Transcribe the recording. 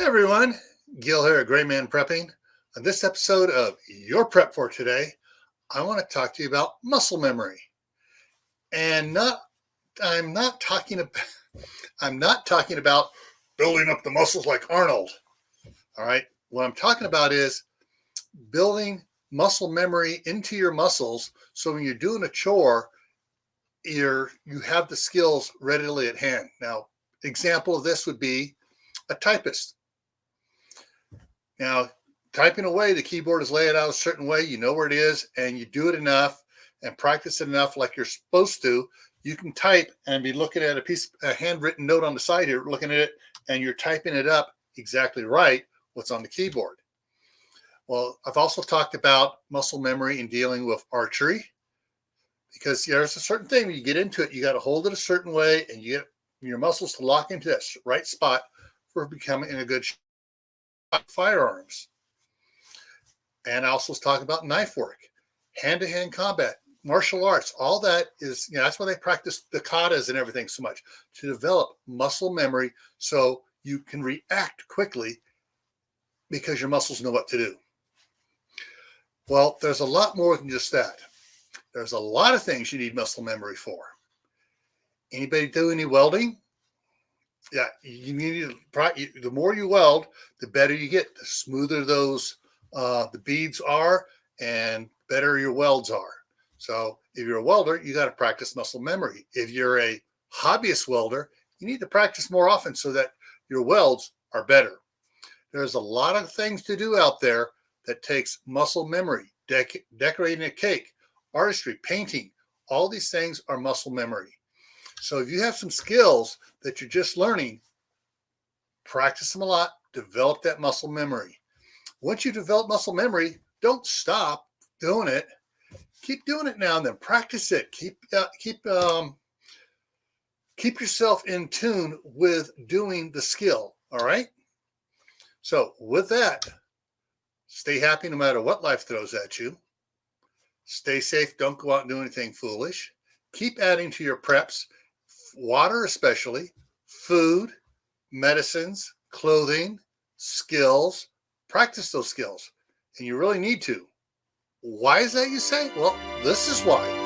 everyone, Gil here at GrayManPrepping. On this episode of Your Prep for Today, I want to talk to you about muscle memory. And I'm not talking about building up the muscles like Arnold. All right. What I'm talking about is building muscle memory into your muscles so when you're doing a chore, you have the skills readily at hand. Now, example of this would be a typist. Now, typing away, the keyboard is laid out a certain way. You know where it is, and you do it enough and practice it enough like you're supposed to. You can type and be looking at a handwritten note on the side here, looking at it, and you're typing it up exactly right, what's on the keyboard. Well, I've also talked about muscle memory in dealing with archery because there's a certain thing when you get into it, you got to hold it a certain way and you get your muscles to lock into that right spot for becoming a good shot. Firearms. And I also talk about knife work, hand-to-hand combat, martial arts. All that is, that's why they practice the katas and everything so much, to develop muscle memory so you can react quickly because your muscles know what to do. Well, there's a lot more than just that. There's a lot of things you need muscle memory for. Anybody do any welding? Yeah, you need the more you weld, the better you get. The smoother those the beads are, and better your welds are. So if you're a welder, you got to practice muscle memory. If you're a hobbyist welder, you need to practice more often so that your welds are better. There's a lot of things to do out there that takes muscle memory. Decorating a cake, artistry, painting, all these things are muscle memory. So if you have some skills that you're just learning, practice them a lot, develop that muscle memory. Once you develop muscle memory, don't stop doing it. Keep doing it now and then. Practice it. Keep yourself in tune with doing the skill. All right. So with that, stay happy no matter what life throws at you. Stay safe. Don't go out and do anything foolish. Keep adding to your preps. Water especially, food, medicines, clothing, skills. Practice those skills. And you really need to. Why is that, you say? Well, this is why.